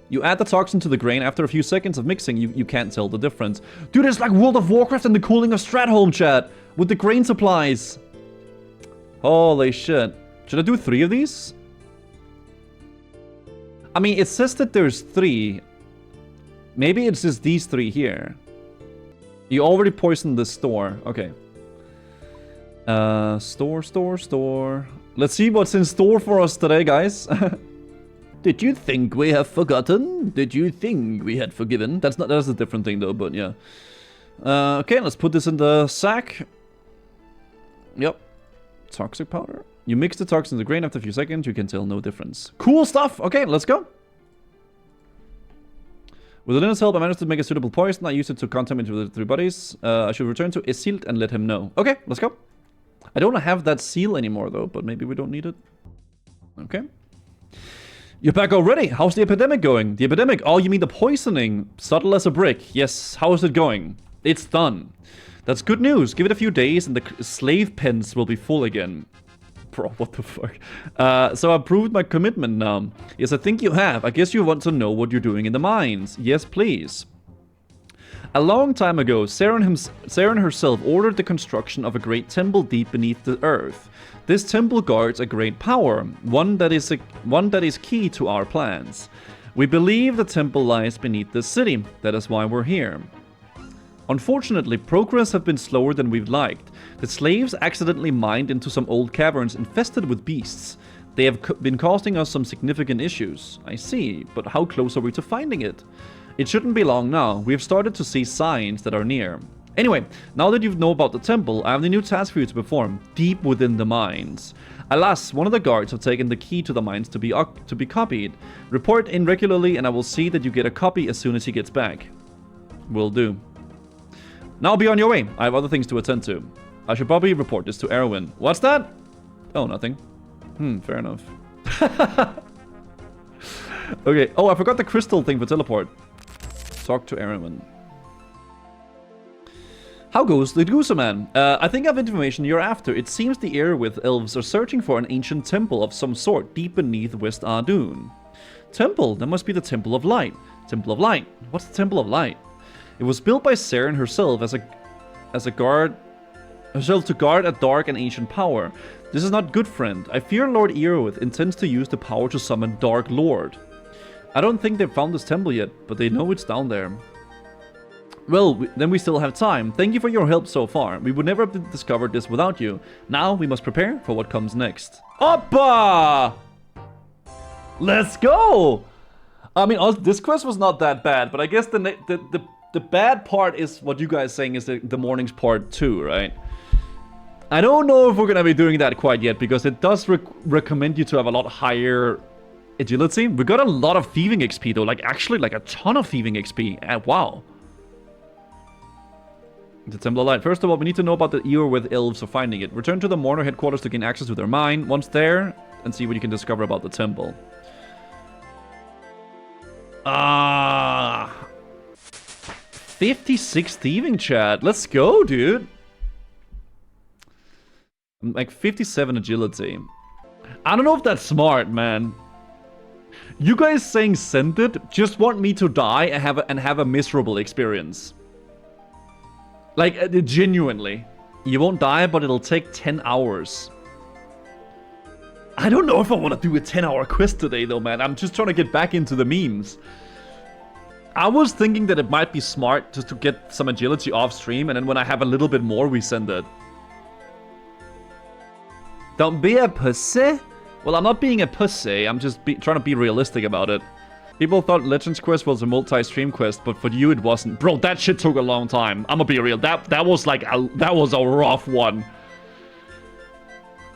S1: You add the toxin to the grain. After a few seconds of mixing, you can't tell the difference. Dude, it's like World of Warcraft and the cooling of Stratholme, chat. With the grain supplies. Holy shit. Should I do 3 of these? I mean, it says that there's 3. Maybe it's just these 3 here. You already poisoned the store. Okay. Store. Let's see what's in store for us today, guys. Did you think we have forgotten? Did you think we had forgiven? That's a different thing though, but yeah. Okay, let's put this in the sack. Yep. Toxic powder. You mix the toxin in the grain. After a few seconds, you can tell no difference. Cool stuff. Okay, let's go. With Elena's help, I managed to make a suitable poison. I used it to contaminate the 3 bodies. I should return to Isilt and let him know. Okay, let's go. I don't have that seal anymore though, but maybe we don't need it. Okay. You're back already. How's the epidemic going? The epidemic? Oh, you mean the poisoning? Subtle as a brick. Yes. How is it going? It's done. That's good news. Give it a few days and the slave pens will be full again. Bro, what the fuck? So I've proved my commitment now. Yes, I think you have. I guess you want to know what you're doing in the mines. Yes, please. A long time ago, Saren herself ordered the construction of a great temple deep beneath the earth. This temple guards a great power, one that is key to our plans. We believe the temple lies beneath the city. That is why we're here. Unfortunately, progress has been slower than we'd liked. The slaves accidentally mined into some old caverns infested with beasts. They have been causing us some significant issues. I see, but how close are we to finding it? It shouldn't be long now. We have started to see signs that are near. Anyway, now that you know about the temple, I have the new task for you to perform, deep within the mines. Alas, one of the guards have taken the key to the mines to be copied. Report in regularly and I will see that you get a copy as soon as he gets back. Will do. Now be on your way. I have other things to attend to. I should probably report this to Erwin. What's that? Oh, nothing. Fair enough. Okay. Oh, I forgot the crystal thing for teleport. Talk to Erwin. How goes the Goose Man? I think I have information you're after. It seems the Airwith elves are searching for an ancient temple of some sort deep beneath West Ardoon. Temple? That must be the Temple of Light. Temple of Light? What's the Temple of Light? It was built by Saren herself to guard a dark and ancient power. This is not good, friend. I fear Lord Airwith intends to use the power to summon Dark Lord. I don't think they've found this temple yet, but they know it's down there. Well, then we still have time. Thank you for your help so far. We would never have discovered this without you. Now we must prepare for what comes next. Oppa! Let's go! I mean, this quest was not that bad, but I guess the bad part is what you guys saying is the Mournings part 2, right? I don't know if we're gonna be doing that quite yet, because it does recommend you to have a lot higher agility. We got a lot of thieving XP though, like actually like a ton of thieving XP. Wow. The Temple of Light. First of all, we need to know about the Airwith elves are finding it. Return to the Mourner headquarters to gain access to their mine. Once there, and see what you can discover about the temple. 56 thieving, chat. Let's go, dude. Like 57 agility. I don't know if that's smart, man. You guys saying send it just want me to die and have a miserable experience. Like, genuinely. You won't die, but it'll take 10 hours. I don't know if I want to do a 10-hour quest today, though, man. I'm just trying to get back into the memes. I was thinking that it might be smart just to get some agility off stream, and then when I have a little bit more, we send it. Don't be a pussy. Well, I'm not being a pussy. I'm just trying to be realistic about it. People thought Legends Quest was a multi-stream quest, but for you it wasn't. Bro, that shit took a long time. I'm gonna be real. That was like that was a rough one.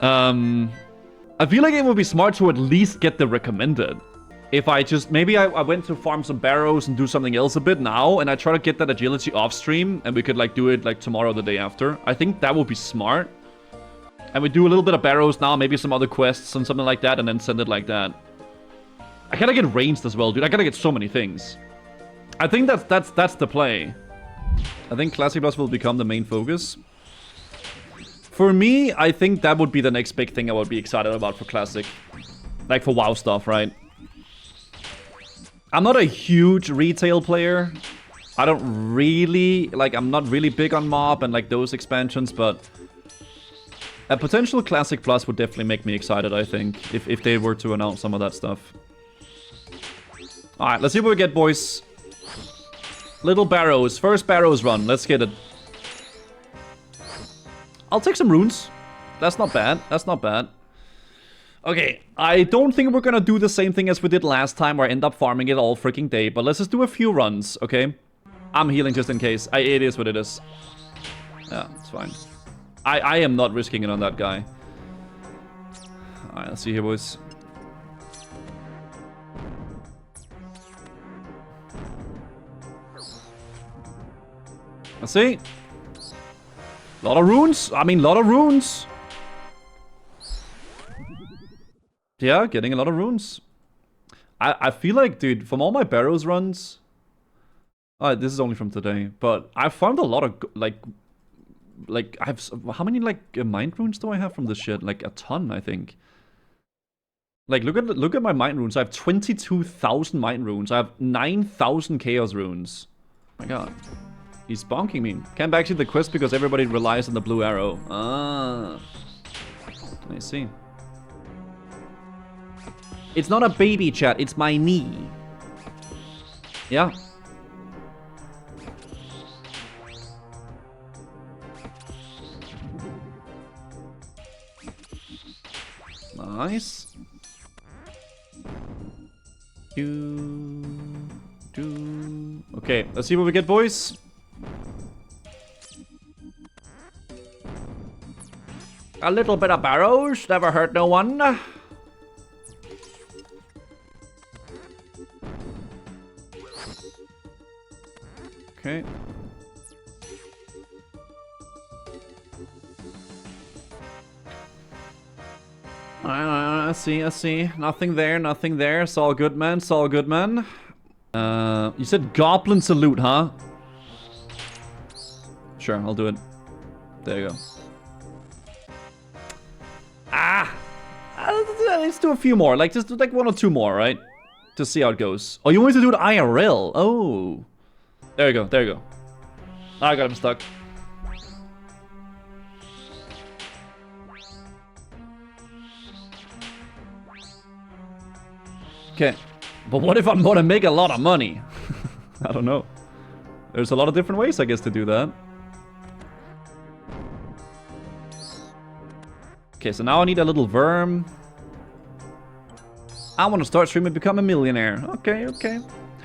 S1: I feel like it would be smart to at least get the recommended. If I just maybe I went to farm some barrows and do something else a bit now, and I try to get that agility off stream, and we could like do it like tomorrow or the day after. I think that would be smart. And we do a little bit of barrows now, maybe some other quests and something like that, and then send it like that. I gotta get ranged as well, dude. I gotta get so many things. I think that's the play. I think Classic Plus will become the main focus. For me, I think that would be the next big thing I would be excited about for Classic. Like for WoW stuff, right? I'm not a huge retail player. I don't really, like, I'm not really big on mob and like those expansions, but a potential Classic Plus would definitely make me excited, I think, if they were to announce some of that stuff. Alright, let's see what we get, boys. Little Barrows. First Barrows run. Let's get it. I'll take some runes. That's not bad. That's not bad. Okay, I don't think we're gonna do the same thing as we did last time, where I end up farming it all freaking day, but let's just do a few runs, okay? I'm healing just in case. It is what it is. Yeah, it's fine. I am not risking it on that guy. Alright, let's see here, boys. Let's see. A lot of runes. I mean, a lot of runes. Yeah, getting a lot of runes. I feel like, dude, from all my Barrows runs... this is only from today, but I found a lot of, like I have... How many, like, mind runes do I have from this shit? Like, a ton, I think. Like, look at my mind runes. I have 22,000 mind runes. I have 9,000 chaos runes. Oh my god. He's bonking me. Can't back to the quest because everybody relies on the blue arrow. Ah. I see. It's not a baby, chat. It's my knee. Yeah. Nice. Okay, let's see what we get, boys. A little bit of Barrows, never hurt no one. Okay. I see. Nothing there. It's all good, man. You said Goblin Salute, huh? Sure, I'll do it. There you go. Let's do a few more. Like, just do like 1 or 2 more, right? To see how it goes. Oh, you want me to do it IRL? Oh. There you go. I got him stuck. Okay. But what if I'm gonna make a lot of money? I don't know. There's a lot of different ways, I guess, to do that. Okay, so now I need a little worm. I want to start streaming and become a millionaire. Okay.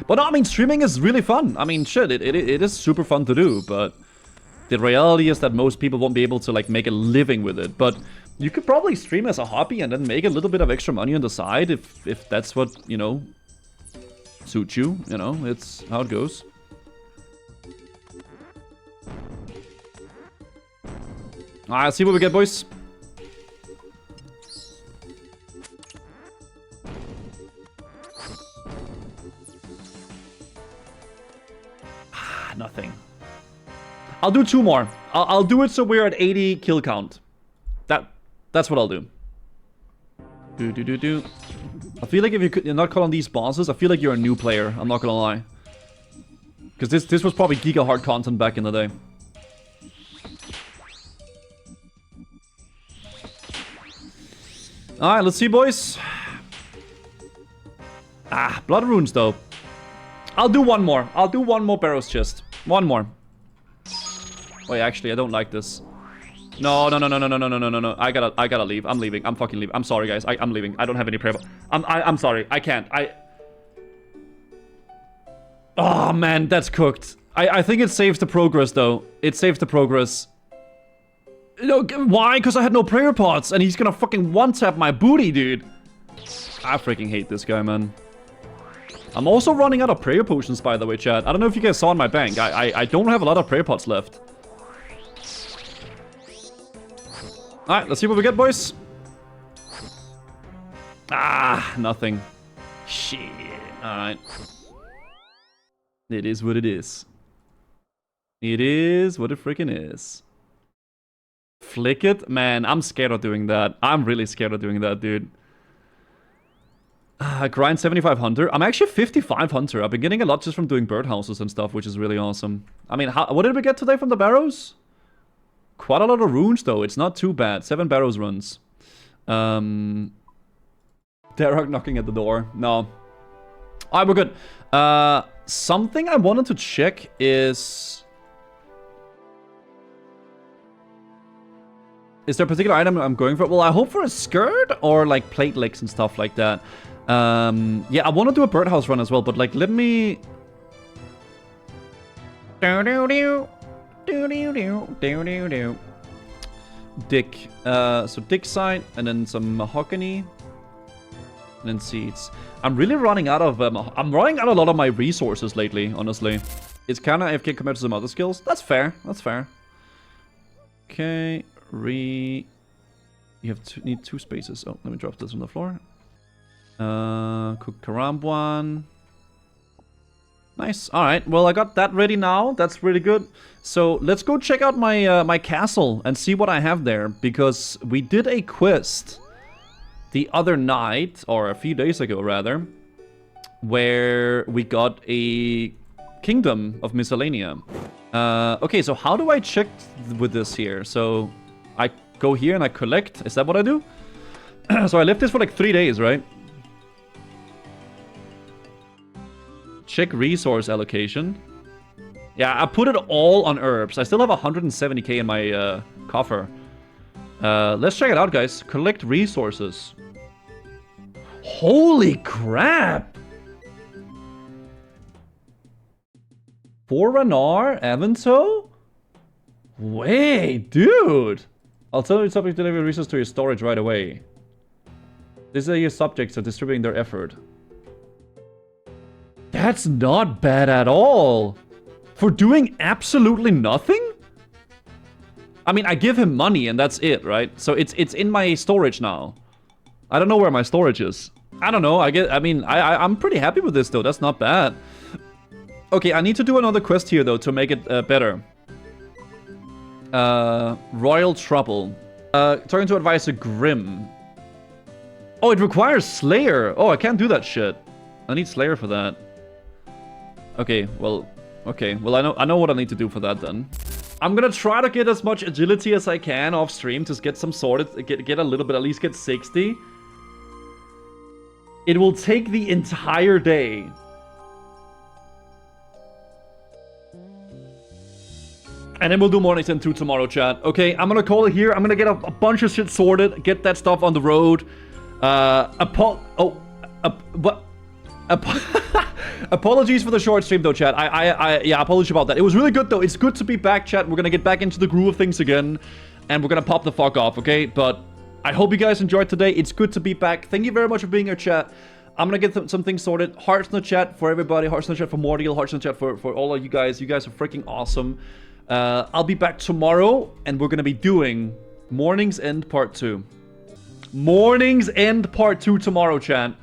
S1: But no, I mean, streaming is really fun. I mean, shit, it is super fun to do, but the reality is that most people won't be able to, like, make a living with it. But you could probably stream as a hobby and then make a little bit of extra money on the side if that's what, you know, suits you. You know, it's how it goes. Alright, see what we get, boys. Nothing. I'll do 2 more. I'll do it so we're at 80 kill count. That's what I'll do. I feel like if you're not calling these bosses, I feel like you're a new player. I'm not gonna lie. Because this was probably giga hard content back in the day. Alright, let's see, boys. Blood runes, though. I'll do 1 more. I'll do 1 more Barrows chest. 1 more. Wait, actually, I don't like this. No. I gotta leave. I'm leaving. I'm fucking leaving. I'm sorry, guys. I'm leaving. I don't have any prayer. I'm sorry. I can't. Oh, man, that's cooked. I think it saves the progress, though. It saves the progress. You know, why? Because I had no prayer pots, and he's gonna fucking one-tap my booty, dude. I freaking hate this guy, man. I'm also running out of prayer potions, by the way, chat. I don't know if you guys saw in my bank. I don't have a lot of prayer pots left. Alright, let's see what we get, boys. Nothing. Shit. Alright. It is what it is. It is what it freaking is. Flick it? Man, I'm scared of doing that. I'm really scared of doing that, dude. Grind 75 Hunter. I'm actually 55 Hunter. I've been getting a lot just from doing birdhouses and stuff, which is really awesome. I mean, what did we get today from the Barrows? Quite a lot of runes, though. It's not too bad. 7 Barrows runs. Derek knocking at the door. No. Alright, we're good. Something I wanted to check is... Is there a particular item I'm going for? Well, I hope for a skirt or, like, plate legs and stuff like that. Yeah, I want to do a birdhouse run as well, but, like, let me... Dick. So dick side, and then some mahogany. And then seeds. I'm really running out of... I'm running out of a lot of my resources lately, honestly. It's kind of AFK compared to some other skills. That's fair. That's fair. Okay. You need 2 spaces. Oh, let me drop this on the floor. Cook Karambuan. Nice. Alright, well, I got that ready now. That's really good. So, let's go check out my my castle and see what I have there. Because we did a quest the other night, or a few days ago, rather, where we got a Kingdom of Miscellanea. Okay, so how do I check with this here? So, I go here and I collect. Is that what I do? So I left this for like 3 days, right? Check resource allocation. Yeah, I put it all on herbs. I still have 170k in my coffer. Let's check it out, guys. Collect resources. Holy crap! Foreigner, Avanto? Wait, dude! I'll tell you subject deliver resources to your storage right away. These are your subjects are distributing their effort. That's not bad at all! For doing absolutely nothing? I mean, I give him money and that's it, right? So it's in my storage now. I don't know where my storage is. I don't know, I'm pretty happy with this though, that's not bad. Okay, I need to do another quest here though to make it better. Royal Trouble. Talking to Advisor Grimm. Oh, it requires Slayer. Oh, I can't do that shit. I need Slayer for that. Okay, well, I know what I need to do for that then. I'm gonna try to get as much agility as I can off stream to get some sorted, get a little bit, at least get 60. It will take the entire day. And then we'll do Mournings End 2 tomorrow, chat. Okay, I'm gonna call it here. I'm gonna get a bunch of shit sorted, get that stuff on the road. Apologies for the short stream though, chat. Yeah, apologies about that. It was really good though. It's good to be back, chat. We're gonna get back into the groove of things again. And we're gonna pop the fuck off, okay? But I hope you guys enjoyed today. It's good to be back. Thank you very much for being here, chat. I'm gonna get some things sorted. Hearts in the chat for everybody. Hearts in the chat for Mordial. Hearts in the chat for all of you guys. You guys are freaking awesome. I'll be back tomorrow. And we're gonna be doing Mournings End Part 2. Mournings End Part 2 tomorrow, chat.